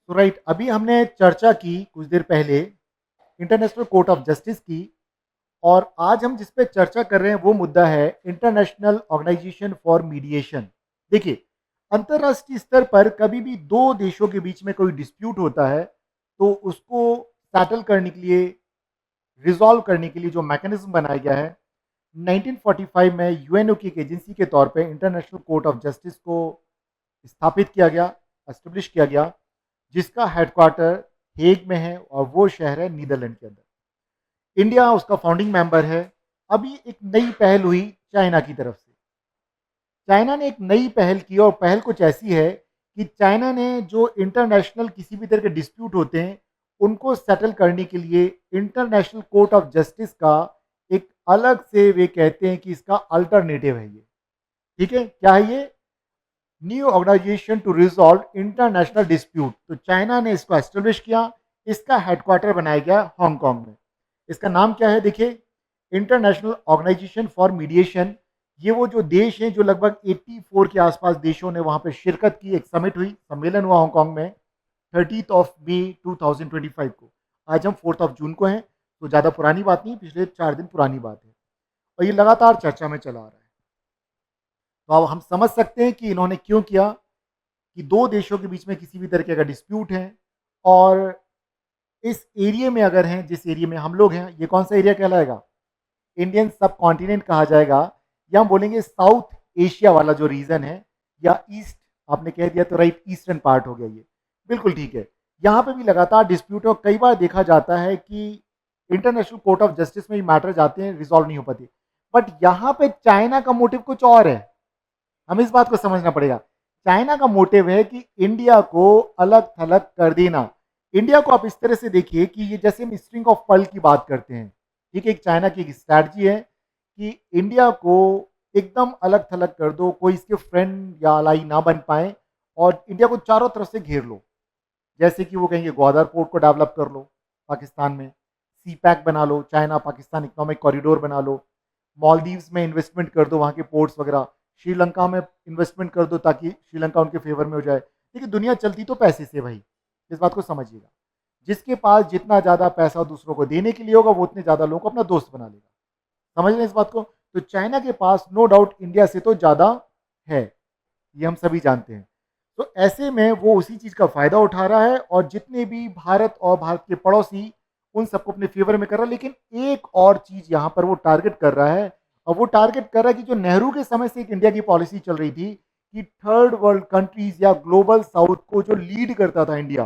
तो राइट, अभी हमने चर्चा की कुछ देर पहले इंटरनेशनल कोर्ट ऑफ जस्टिस की। और आज हम जिस पे चर्चा कर रहे हैं वो मुद्दा है इंटरनेशनल ऑर्गेनाइजेशन फॉर मीडिएशन। देखिए, अंतर्राष्ट्रीय स्तर पर कभी भी दो देशों के बीच में कोई डिस्प्यूट होता है तो उसको सेटल करने के लिए, रिजॉल्व करने के लिए जो मैकेनिज्म बनाया गया है, 1945 में यूएनओ की एक एजेंसी के तौर पे इंटरनेशनल कोर्ट ऑफ जस्टिस को स्थापित किया गया, एस्टेब्लिश किया गया, जिसका हेडक्वार्टर हेग में है और वो शहर है नीदरलैंड के अंदर। इंडिया उसका फाउंडिंग मेंबर है। अभी एक नई पहल हुई चाइना की तरफ से। चाइना ने एक नई पहल की और पहल कुछ ऐसी है कि चाइना ने जो इंटरनेशनल किसी भी तरह के डिस्प्यूट होते हैं उनको सेटल करने के लिए इंटरनेशनल कोर्ट ऑफ जस्टिस का एक अलग से, वे कहते हैं कि इसका अल्टरनेटिव है ये। ठीक है, क्या है ये? New organization to resolve international dispute. तो चाइना ने इसको एस्टेब्लिश किया। इसका हेडक्वार्टर बनाया गया हांगकांग में। इसका नाम क्या है? देखिए, इंटरनेशनल ऑर्गेनाइजेशन फॉर मीडिएशन। ये वो जो देश हैं, जो लगभग 84 के आसपास देशों ने वहां पे शिरकत की। एक समिट हुई, सम्मेलन हुआ हांगकांग में 30 ऑफ मई 2025 को। आज हम 4 ऑफ जून को हैं, तो ज़्यादा पुरानी बात नहीं, पिछले 4 दिन पुरानी बात है। और ये लगातार चर्चा में चला आ रहा है। तो अब हम समझ सकते हैं कि इन्होंने क्यों किया, कि दो देशों के बीच में किसी भी तरीके का डिस्प्यूट है और इस एरिया में अगर हैं, जिस एरिया में हम लोग हैं, ये कौन सा एरिया कहलाएगा? इंडियन सब कॉन्टिनेंट कहा जाएगा, या हम बोलेंगे साउथ एशिया वाला जो रीजन है, या ईस्ट। आपने कह दिया तो राइट, ईस्टर्न पार्ट हो गया ये। बिल्कुल ठीक है। यहाँ पे भी लगातार डिस्प्यूट हो, कई बार देखा जाता है कि इंटरनेशनल कोर्ट ऑफ जस्टिस में भी मैटर जाते हैं, रिजॉल्व नहीं हो पाती। बट यहाँ पे चाइना का मोटिव कुछ और है। हमें इस बात को समझना पड़ेगा। चाइना का मोटिव है कि इंडिया को अलग थलग कर देना। इंडिया को आप इस तरह से देखिए कि ये जैसे हम स्ट्रिंग ऑफ पर्ल की बात करते हैं। ठीक है, एक चाइना की एक स्ट्रैटेजी है कि इंडिया को एकदम अलग थलग कर दो, कोई इसके फ्रेंड या अलाई ना बन पाए, और इंडिया को चारों तरफ से घेर लो। जैसे कि वो कहेंगे ग्वादर पोर्ट को डेवलप कर लो पाकिस्तान में, सी पैक बना लो, चाइना पाकिस्तान इकोनॉमिक कॉरिडोर बना लो, मालदीव्स में इन्वेस्टमेंट कर दो, वहाँ के पोर्ट्स वगैरह, श्रीलंका में इन्वेस्टमेंट कर दो ताकि श्रीलंका उनके फेवर में हो जाए। देखिए, दुनिया चलती तो पैसे से भाई, इस बात को समझिएगा। जिसके पास जितना ज़्यादा पैसा दूसरों को देने के लिए होगा, वो उतने ज़्यादा लोगों को अपना दोस्त बना लेगा। समझ लें इस बात को। तो चाइना के पास नो डाउट इंडिया से तो ज़्यादा है, ये हम सभी जानते हैं। तो ऐसे में वो उसी चीज़ का फ़ायदा उठा रहा है, और जितने भी भारत और भारत के पड़ोसी, उन सबको अपने फेवर में कर रहा है। लेकिन एक और चीज़ यहाँ पर वो टारगेट कर रहा है, और वो टारगेट कर रहा है कि जो नेहरू के समय से एक इंडिया की पॉलिसी चल रही थी कि थर्ड वर्ल्ड कंट्रीज या ग्लोबल साउथ को जो लीड करता था इंडिया,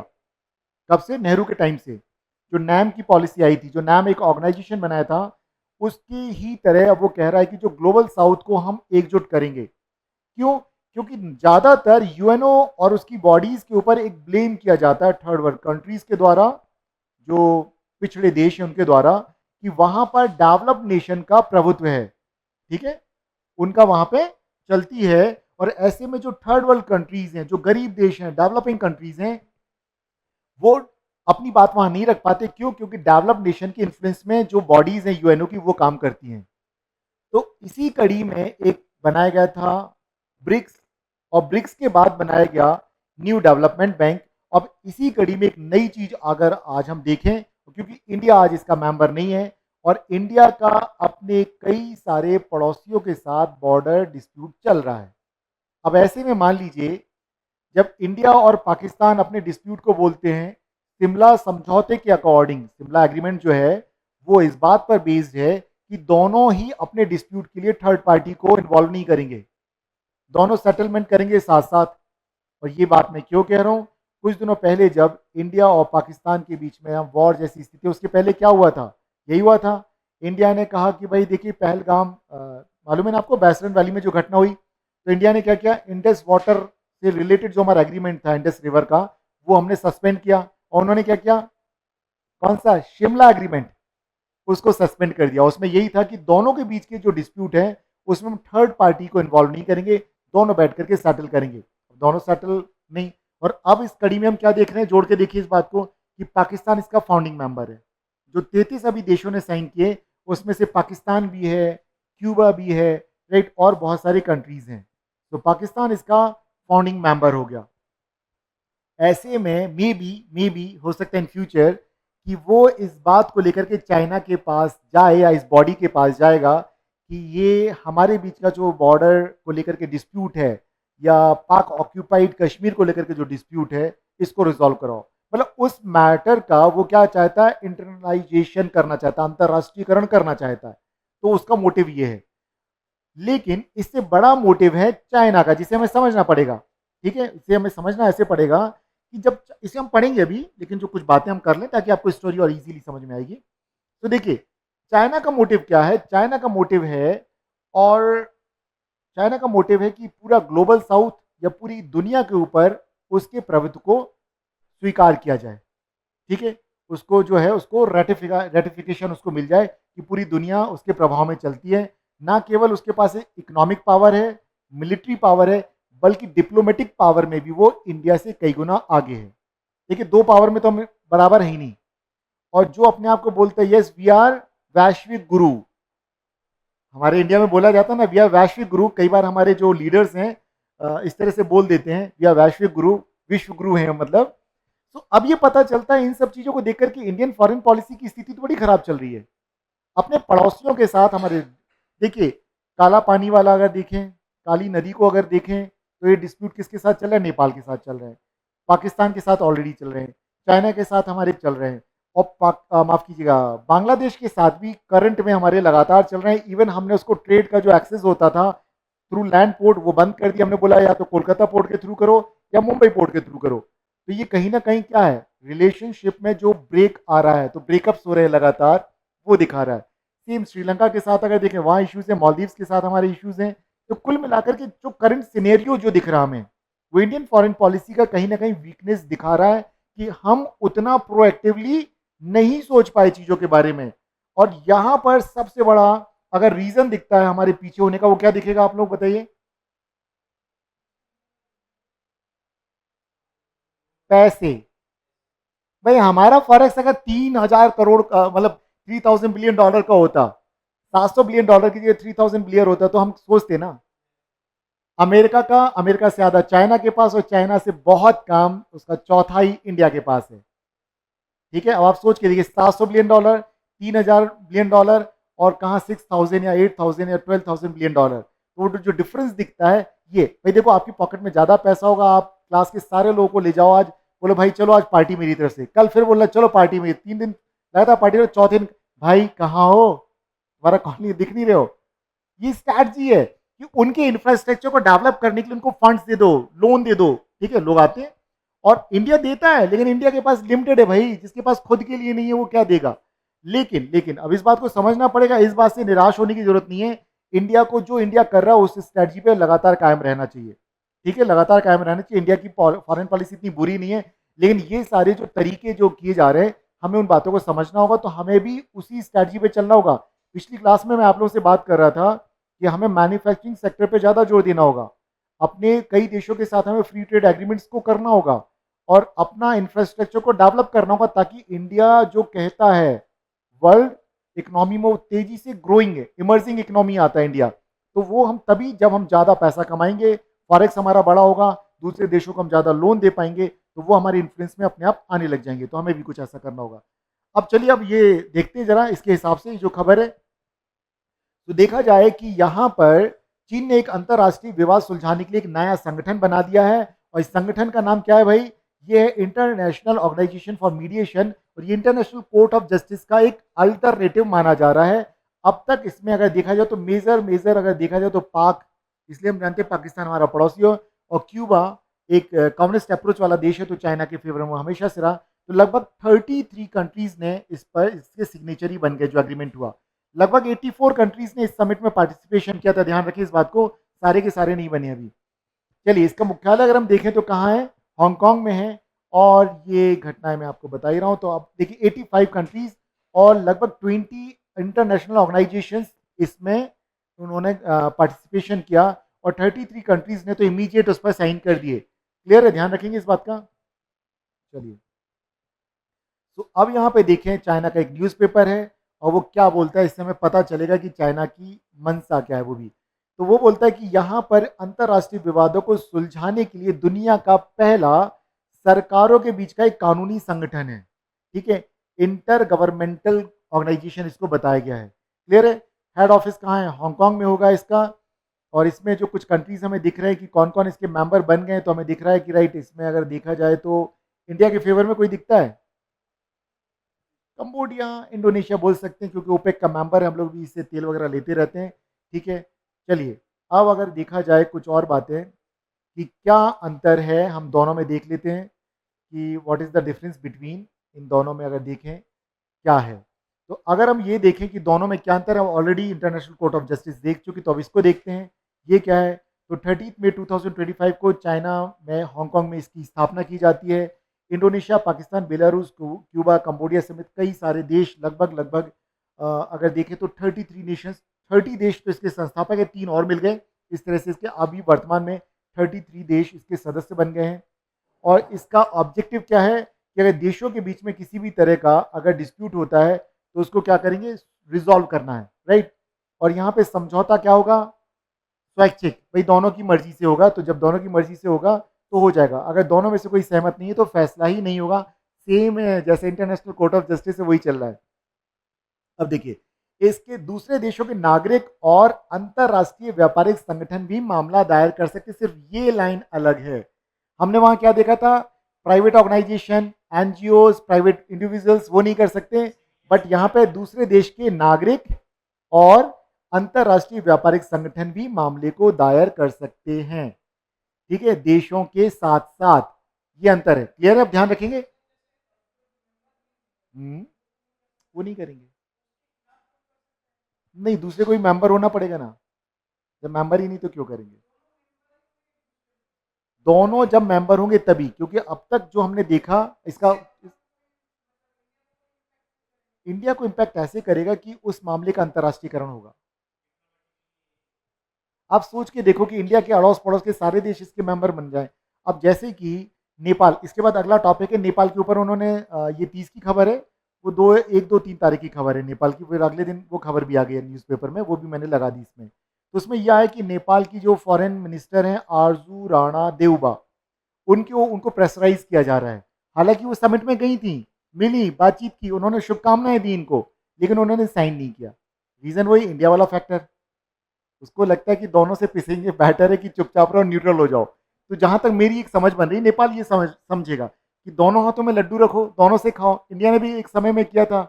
कब से? नेहरू के टाइम से। जो नैम की पॉलिसी आई थी, जो नैम एक ऑर्गेनाइजेशन बनाया था, उसकी ही तरह अब वो कह रहा है कि जो ग्लोबल साउथ को हम एकजुट करेंगे। क्यों? क्योंकि ज्यादातर यूएनओ और उसकी बॉडीज के ऊपर एक ब्लेम किया जाता है थर्ड वर्ल्ड कंट्रीज के द्वारा, जो पिछड़े देश हैं उनके द्वारा, कि वहां पर डेवलप्ड नेशन का प्रभुत्व है। ठीक है, उनका वहां पे चलती है। और ऐसे में जो थर्ड वर्ल्ड कंट्रीज हैं, जो गरीब देश हैं, डेवलपिंग कंट्रीज हैं, वो अपनी बात वहां नहीं रख पाते। क्यों? क्योंकि डेवलप्ड नेशन के इन्फ्लुएंस में जो बॉडीज हैं यूएनओ की, वो काम करती हैं। तो इसी कड़ी में एक बनाया गया था ब्रिक्स, और ब्रिक्स के बाद बनाया गया न्यू डेवलपमेंट बैंक। अब इसी कड़ी में एक नई चीज अगर आज हम देखें, क्योंकि इंडिया आज इसका मेंबर नहीं है, और इंडिया का अपने कई सारे पड़ोसियों के साथ बॉर्डर डिस्प्यूट चल रहा है। अब ऐसे में मान लीजिए, जब इंडिया और पाकिस्तान अपने डिस्प्यूट को बोलते हैं, शिमला समझौते के अकॉर्डिंग, शिमला एग्रीमेंट जो है वो इस बात पर बेस्ड है कि दोनों ही अपने डिस्प्यूट के लिए थर्ड पार्टी को इन्वॉल्व नहीं करेंगे, दोनों सेटलमेंट करेंगे साथ साथ। और ये बात मैं क्यों कह रहा हूँ? कुछ दिनों पहले जब इंडिया और पाकिस्तान के बीच में वॉर जैसी स्थिति, उसके पहले क्या हुआ था? यही हुआ था। इंडिया ने कहा कि भाई देखिए, पहलगाम, मालूम है ना आपको, बैसरन वैली में जो घटना हुई, तो इंडिया ने क्या किया, इंडस वाटर से रिलेटेड जो हमारा एग्रीमेंट था इंडस रिवर का, वो हमने सस्पेंड किया। और उन्होंने क्या किया? कौन सा? शिमला एग्रीमेंट, उसको सस्पेंड कर दिया। उसमें यही था कि दोनों के बीच के जो डिस्प्यूट है, उसमें हम थर्ड पार्टी को इन्वॉल्व नहीं करेंगे, दोनों बैठ करके सेटल करेंगे। दोनों सेटल नहीं। और अब इस कड़ी में हम क्या देख रहे हैं, जोड़ के देखिए इस बात को, कि पाकिस्तान इसका फाउंडिंग मेंबर है। जो 33 अभी देशों ने साइन किए, उसमें से पाकिस्तान भी है, क्यूबा भी है, राइट, और बहुत सारी कंट्रीज हैं। तो पाकिस्तान इसका फाउंडिंग मेंबर हो गया। ऐसे में मे बी हो सकता है इन फ्यूचर कि वो इस बात को लेकर के चाइना के पास जाए या इस बॉडी के पास जाएगा कि ये हमारे बीच का जो बॉर्डर को लेकर के डिस्प्यूट है या पाक ऑक्यूपाइड कश्मीर को लेकर के जो डिस्प्यूट है इसको रिजॉल्व कराओ। मतलब उस मैटर का वो क्या चाहता है, इंटरनलाइजेशन करना चाहता है, अंतर्राष्ट्रीयकरण करना चाहता है। तो उसका मोटिव ये है। लेकिन इससे बड़ा मोटिव है चाइना का, जिसे हमें समझना पड़ेगा। ठीक है, इसे हमें समझना ऐसे पड़ेगा कि जब इसे हम पढ़ेंगे अभी, लेकिन जो कुछ बातें हम कर लें ताकि आपको स्टोरी और इजीली समझ में आएगी। तो देखिए, चाइना का मोटिव क्या है। चाइना का मोटिव है, और चाइना का मोटिव है कि पूरा ग्लोबल साउथ या पूरी दुनिया के ऊपर उसके प्रभुत्व को स्वीकार किया जाए। ठीक है, उसको जो है उसको रेटिफिकेशन उसको मिल जाए कि पूरी दुनिया उसके प्रभाव में चलती है। ना केवल उसके पास इकोनॉमिक पावर है, मिलिट्री पावर है, बल्कि डिप्लोमेटिक पावर में भी वो इंडिया से कई गुना आगे है। देखिए, दो पावर में तो हम बराबर है ही नहीं। और जो अपने आप को बोलते हैं यस वी आर वैश्विक गुरु, हमारे इंडिया में बोला जाता है ना वी आर वैश्विक गुरु। कई बार हमारे जो लीडर्स हैं इस तरह से बोल देते हैं वी आर वैश्विक गुरु, विश्व गुरु हैं मतलब। तो अब ये पता चलता है इन सब चीजों को देखकर कि इंडियन फॉरेन पॉलिसी की स्थिति तो बड़ी खराब चल रही है अपने पड़ोसियों के साथ हमारे। देखिए, काला पानी वाला अगर देखें, काली नदी को अगर देखें, तो ये डिस्प्यूट किसके साथ चल रहा है, नेपाल के साथ चल रहा है, पाकिस्तान के साथ ऑलरेडी चल रहे हैं, चाइना के साथ हमारे चल रहे हैं, और माफ कीजिएगा बांग्लादेश के साथ भी करंट में हमारे लगातार चल रहे हैं। इवन हमने उसको ट्रेड का जो एक्सेस होता था थ्रू लैंड पोर्ट वो बंद कर दिया। हमने बोला या तो कोलकाता पोर्ट के थ्रू करो या मुंबई पोर्ट के थ्रू करो। तो ये कहीं ना कहीं क्या है, रिलेशनशिप में जो ब्रेक आ रहा है, तो ब्रेकअप्स हो रहे हैं लगातार, वो दिखा रहा है। सेम श्रीलंका के साथ अगर देखें वहाँ इश्यूज है, मालदीव्स के साथ हमारे इश्यूज हैं। तो कुल मिलाकर के जो करंट सिनेरियो जो दिख रहा हमें, वो इंडियन फॉरेन पॉलिसी का कहीं ना कहीं वीकनेस दिखा रहा है कि हम उतना प्रोएक्टिवली नहीं सोच पाए चीजों के बारे में। और यहां पर सबसे बड़ा अगर रीजन दिखता है हमारे पीछे होने का, वो क्या दिखेगा आप लोग बताइए। पैसे। भाई हमारा फॉरेक्स अगर 3,000 करोड़ का मतलब 3,000 बिलियन डॉलर का होता, 700 बिलियन डॉलर की जगह 3,000 बिलियन होता, तो हम सोचते ना। अमेरिका से ज्यादा चाइना के पास, और चाइना से बहुत कम उसका चौथाई इंडिया के पास है। ठीक है, अब आप सोच के देखिए 700 बिलियन डॉलर, 3,000 बिलियन डॉलर, और कहाँ 6,000 या 8,000 या 12,000 बिलियन डॉलर। तो जो डिफरेंस दिखता है ये, भाई देखो आपकी पॉकेट में ज्यादा पैसा होगा, आप क्लास के सारे लोगों को ले जाओ आज, बोलो भाई चलो आज पार्टी मेरी तरफ से, कल फिर बोलना चलो पार्टी मेरी, 3 दिन लगातार पार्टी में, चौथे दिन भाई कहाँ हो, हमारा कॉलोनी दिख नहीं रहे हो। ये स्ट्रैटेजी है कि उनके इंफ्रास्ट्रक्चर को डेवलप करने के लिए उनको फंड्स दे दो, लोन दे दो। ठीक है, लोग आते हैं और इंडिया देता है, लेकिन इंडिया के पास लिमिटेड है भाई, जिसके पास खुद के लिए नहीं है वो क्या देगा। लेकिन लेकिन अब इस बात को समझना पड़ेगा, इस बात से निराश होने की जरूरत नहीं है। इंडिया को जो इंडिया कर रहा है उस स्ट्रैटेजी पे लगातार कायम रहना चाहिए। ठीक है, लगातार कायम रहना चाहिए। इंडिया की फॉरेन पॉलिसी इतनी बुरी नहीं है, लेकिन ये सारे जो तरीके जो किए जा रहे हैं, हमें उन बातों को समझना होगा, तो हमें भी उसी स्ट्रैटेजी पे चलना होगा। पिछली क्लास में मैं आप लोगों से बात कर रहा था कि हमें मैन्युफैक्चरिंग सेक्टर पे ज़्यादा जोर देना होगा। अपने कई देशों के साथ हमें फ्री ट्रेड एग्रीमेंट्स को करना होगा और अपना इंफ्रास्ट्रक्चर को डेवलप करना होगा, ताकि इंडिया जो कहता है वर्ल्ड इकोनॉमी में वो तेजी से ग्रोइंग है, इमर्जिंग इकोनॉमी आता है इंडिया, तो वो हम तभी जब हम ज़्यादा पैसा कमाएंगे, फॉरेक्स हमारा बड़ा होगा, दूसरे देशों को हम ज़्यादा लोन दे पाएंगे, तो वो हमारे इन्फ्लुएंस में अपने आप आने लग जाएंगे। तो हमें भी कुछ ऐसा करना होगा। अब चलिए, अब ये देखते हैं जरा इसके हिसाब से जो खबर है। तो देखा जाए कि यहाँ पर चीन ने एक अंतरराष्ट्रीय विवाद सुलझाने के लिए एक नया संगठन बना दिया है, और इस संगठन का नाम क्या है भाई, ये है इंटरनेशनल ऑर्गेनाइजेशन फॉर मीडिएशन। और ये इंटरनेशनल कोर्ट ऑफ जस्टिस का एक अल्टरनेटिव माना जा रहा है। अब तक इसमें अगर देखा जाए तो मेजर मेजर अगर देखा जाए तो पाक, इसलिए हम जानते हैं पाकिस्तान हमारा पड़ोसी हो, और क्यूबा एक कम्युनिस्ट अप्रोच वाला देश है, तो चाइना के फेवर में हमेशा से रहा। तो लगभग 33 कंट्रीज ने इस पर इसके सिग्नेचर ही बन गए जो एग्रीमेंट हुआ। लगभग 84 कंट्रीज ने इस समिट में पार्टिसिपेशन किया था। ध्यान रखिए इस बात को, सारे के सारे नहीं बने अभी। चलिए, इसका मुख्यालय अगर हम देखें तो कहाँ है, हांगकांग में है। और ये घटनाएं मैं आपको बता ही रहा हूँ। तो आप देखिए 85 कंट्रीज और लगभग 20 इंटरनेशनल ऑर्गेनाइजेशंस इसमें उन्होंने पार्टिसिपेशन किया, और 33 कंट्रीज ने तो इमीडिएट उस पर साइन कर दिए। क्लियर है, ध्यान रखेंगे इस बात का। चलिए, तो अब यहाँ पे देखें चाइना का एक न्यूज़पेपर है, और वो क्या बोलता है, इससे हमें पता चलेगा कि चाइना की मंशा क्या है। वो भी तो वो बोलता है कि यहाँ पर अंतर्राष्ट्रीय विवादों को सुलझाने के लिए दुनिया का पहला सरकारों के बीच का एक कानूनी संगठन है, ठीक है, इंटर गवर्नमेंटल ऑर्गेनाइजेशन इसको बताया गया है। क्लियर है? हेड ऑफिस कहाँ है? हांगकांग में होगा इसका। और इसमें जो कुछ कंट्रीज हमें दिख रहे हैं कि कौन कौन इसके मेंबर बन गए हैं, तो हमें दिख रहा है कि राइट, इसमें अगर देखा जाए तो इंडिया के फेवर में कोई दिखता है? कंबोडिया, इंडोनेशिया बोल सकते हैं, क्योंकि ओपेक का मेंबर है, हम लोग भी इससे तेल वगैरह लेते रहते हैं। ठीक है, चलिए अब अगर देखा जाए कुछ और बातें कि क्या अंतर है, हम दोनों में देख लेते हैं कि what is the difference between, इन दोनों में अगर देखें क्या है। तो अगर हम ये देखें कि दोनों में क्या अंतर है, already international court of justice देख चुकी, तो अब इसको देखते हैं ये क्या है। तो 30 मई 2025 को चाइना में, हांगकांग में इसकी स्थापना की जाती है। Indonesia, Pakistan, Belarus, Cuba, Cambodia समेत कई सारे देश, लगभग लगभग अगर देखें तो 33 नेशंस, 30 देश तो इसके संस्थापक है, 3 और मिल गए। इस तरह से इसके अभी वर्तमान में 33 देश इसके सदस्य बन गए हैं। और इसका ऑब्जेक्टिव क्या है कि अगर देशों के बीच में किसी भी तरह का अगर डिस्प्यूट होता है तो उसको क्या करेंगे, रिजॉल्व करना है, राइट। और यहाँ पे समझौता क्या होगा, स्वैच्छिक, भाई दोनों की मर्जी से होगा। तो जब दोनों की मर्जी से होगा तो हो जाएगा, अगर दोनों में से कोई सहमत नहीं है तो फैसला ही नहीं होगा। सेम है जैसे इंटरनेशनल कोर्ट ऑफ जस्टिस है, वही चल रहा है। अब देखिए, इसके दूसरे देशों के नागरिक और अंतरराष्ट्रीय व्यापारिक संगठन भी मामला दायर कर सकते, सिर्फ ये लाइन अलग है। हमने वहां क्या देखा था, private organization, NGO, private individuals वो नहीं कर सकते, बट यहां पे दूसरे देश के नागरिक और अंतरराष्ट्रीय व्यापारिक संगठन भी मामले को दायर कर सकते हैं। ठीक है, देशों के साथ साथ, ये अंतर है। क्लियर है? अब ध्यान रखेंगे। वो नहीं करेंगे, नहीं, दूसरे कोई मेंबर होना पड़ेगा ना, जब मेंबर ही नहीं तो क्यों करेंगे। दोनों जब मेंबर होंगे तभी, क्योंकि अब तक जो हमने देखा इसका, इंडिया को इंपैक्ट ऐसे करेगा कि उस मामले का अंतर्राष्ट्रीयकरण होगा। आप सोच के देखो कि इंडिया के अड़ोस पड़ोस के सारे देश इसके मेंबर बन जाए। अब जैसे कि नेपाल, इसके बाद अगला टॉपिक है नेपाल के ऊपर, उन्होंने ये 30 की खबर है, वो 1 2 3 तारीख की खबर है नेपाल की, फिर अगले दिन वो खबर भी आ गई है न्यूज़पेपर में, वो भी मैंने लगा दी इसमें। तो उसमें यह है कि नेपाल की जो फॉरेन मिनिस्टर हैं आरजू राणा देउबा, उनको प्रेशराइज किया जा रहा है। हालांकि वो समिट में गई थी, मिली, बातचीत की, उन्होंने शुभकामनाएं दी इनको, लेकिन उन्होंने साइन नहीं किया। रीजन वही इंडिया वाला फैक्टर, उसको लगता है कि दोनों से पिसेंगे, बेहतर है कि चुपचाप रहो, न्यूट्रल हो जाओ। तो जहां तक मेरी एक समझ बन रही, नेपाल ये समझेगा कि दोनों हाथों में लड्डू रखो, दोनों से खाओ। इंडिया ने भी एक समय में किया था,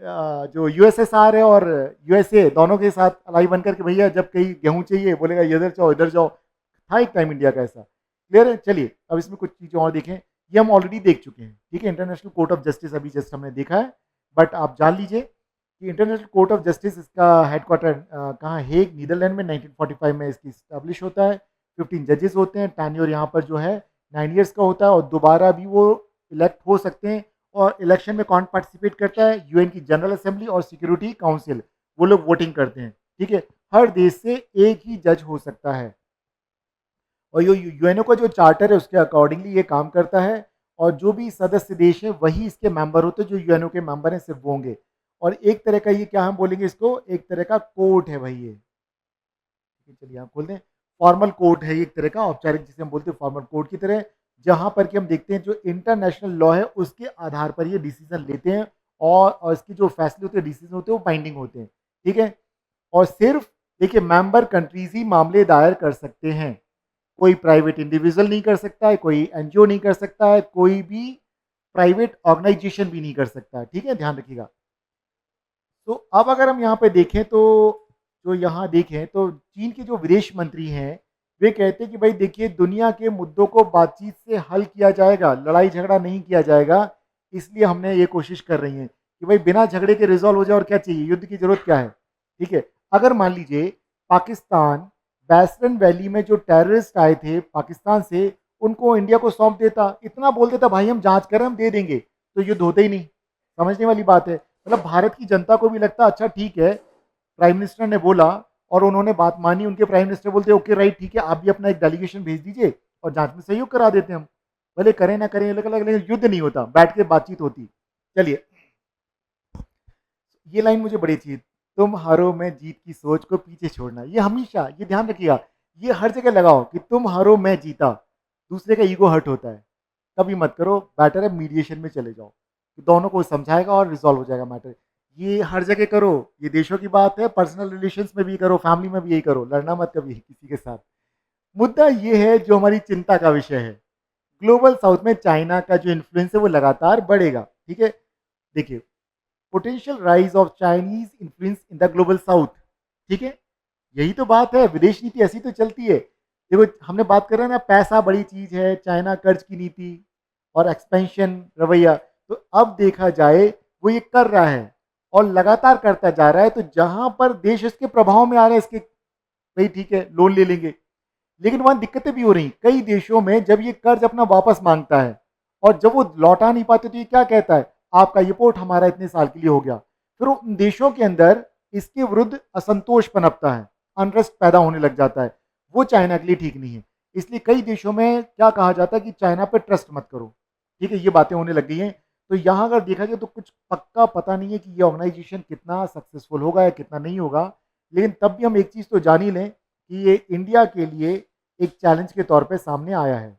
जो यूएसएसआर है और यूएसए दोनों के साथ अलाई बनकर के, भैया जब कहीं गेहूं चाहिए बोलेगा इधर जाओ इधर जाओ। था एक टाइम इंडिया का ऐसा। क्लियर है? चलिए अब इसमें कुछ चीज़ें और देखें, ये हम ऑलरेडी देख चुके हैं। ठीक है, इंटरनेशनल कोर्ट ऑफ जस्टिस अभी जस्ट हमने देखा है, बट आप जान लीजिए कि इंटरनेशनल कोर्ट ऑफ जस्टिस, इसका हेडक्वार्टर कहाँ, हेग, नीदरलैंड में 1945 में इसकी स्टैब्लिश होता है। 15 जजेस होते हैं, टेन्योर यहाँ पर जो है 9 ईयर्स का होता है, और दोबारा भी वो इलेक्ट हो सकते हैं। और इलेक्शन में कौन पार्टिसिपेट करता है, यूएन की जनरल असेंबली और सिक्योरिटी काउंसिल, वो लोग वोटिंग करते हैं। ठीक है, हर देश से एक ही जज हो सकता है, और ये यूएनओ का जो चार्टर है उसके अकॉर्डिंगली ये काम करता है। और जो भी सदस्य देश है वही इसके मेंबर होते हैं, जो यूएनओ के मेंबर हैं सिर्फ वो होंगे। और एक तरह का ये क्या हम बोलेंगे इसको, एक तरह का कोर्ट है भाई ये। चलिए आप खोल दें, फॉर्मल कोर्ट है एक तरह का, औपचारिक जिसे हम बोलते हैं फॉर्मल कोर्ट की तरह, जहां पर कि हम देखते हैं जो इंटरनेशनल लॉ है उसके आधार पर ये डिसीजन लेते हैं, और इसके जो फैसले होते हैं, डिसीजन होते हैं, वो बाइंडिंग होते हैं। ठीक है, और सिर्फ देखिए मेंबर कंट्रीज ही मामले दायर कर सकते हैं, कोई प्राइवेट इंडिविजुअल नहीं कर सकता है, कोई एनजीओ नहीं कर सकता है, कोई भी प्राइवेट ऑर्गेनाइजेशन भी नहीं कर सकता है। ठीक है, ध्यान रखिएगा। तो अब अगर हम यहाँ पे देखें तो, जो यहाँ देखें तो चीन के जो विदेश मंत्री हैं, वे कहते हैं कि भाई देखिए, दुनिया के मुद्दों को बातचीत से हल किया जाएगा, लड़ाई झगड़ा नहीं किया जाएगा। इसलिए हमने ये कोशिश कर रही हैं कि भाई बिना झगड़े के रिजॉल्व हो जाए, और क्या चाहिए, युद्ध की जरूरत क्या है। ठीक है, अगर मान लीजिए पाकिस्तान बैसरन वैली में जो टेररिस्ट आए थे पाकिस्तान से, उनको इंडिया को सौंप देता, इतना बोल देता भाई हम जांच करें, हम दे देंगे, तो युद्ध होता ही नहीं। समझने वाली बात है, मतलब भारत की जनता को भी लगता अच्छा ठीक है, प्राइम मिनिस्टर ने बोला और उन्होंने बात मानी, उनके प्राइम मिनिस्टर बोलते ओके राइट ठीक है, आप भी अपना एक डेलीगेशन भेज दीजिए और जांच में सहयोग करा देते हैं हम, भले करें ना करें अलग अलग, लेकिन युद्ध नहीं होता, बैठ के बातचीत होती। चलिए, ये लाइन मुझे बड़ी अच्छी है, तुम हारो मैं जीत की सोच को पीछे छोड़ना, ये हमेशा ये ध्यान रखिएगा, ये हर जगह लगाओ कि तुम हारो मैं जीता, दूसरे का ईगो हर्ट होता है। कभी मत करो, बेटर है मीडिएशन में चले जाओ, कि दोनों को समझाएगा और रिजॉल्व हो जाएगा मैटर। ये हर जगह करो, ये देशों की बात है, पर्सनल रिलेशंस में भी करो, फैमिली में भी यही करो, लड़ना मत कभी किसी के साथ। मुद्दा ये है जो हमारी चिंता का विषय है, ग्लोबल साउथ में चाइना का जो इन्फ्लुएंस है वो लगातार बढ़ेगा। ठीक है, देखिए, potential rise of Chinese influence in the global south. ठीक है, यही तो बात है, विदेश नीति ऐसी तो चलती है। देखो, हमने बात कर रहे हैं ना, पैसा बड़ी चीज है, चाइना कर्ज की नीति और एक्सपेंशन रवैया, तो अब देखा जाए वो ये कर रहा है और लगातार करता जा रहा है। तो जहां पर देश इसके प्रभाव में आ रहे हैं, इसके, भाई ठीक है लोन ले लेंगे, लेकिन वहां दिक्कतें भी हो रही। कई देशों में जब ये कर्ज अपना वापस मांगता है और जब वो लौटा नहीं पाते तो ये क्या कहता है, आपका ये पोर्ट हमारा इतने साल के लिए हो गया। फिर उन देशों के अंदर इसके विरुद्ध असंतोष पनपता है, अनरेस्ट पैदा होने लग जाता है। वो चाइना के लिए ठीक नहीं है। इसलिए कई देशों में क्या कहा जाता है कि चाइना पे ट्रस्ट मत करो। ठीक है, ये बातें होने लग गई हैं। तो यहाँ अगर देखा जाए तो कुछ पक्का पता नहीं है कि ये ऑर्गेनाइजेशन कितना सक्सेसफुल होगा या कितना नहीं होगा, लेकिन तब भी हम एक चीज़ तो जान ही लें कि ये इंडिया के लिए एक चैलेंज के तौर पे सामने आया है।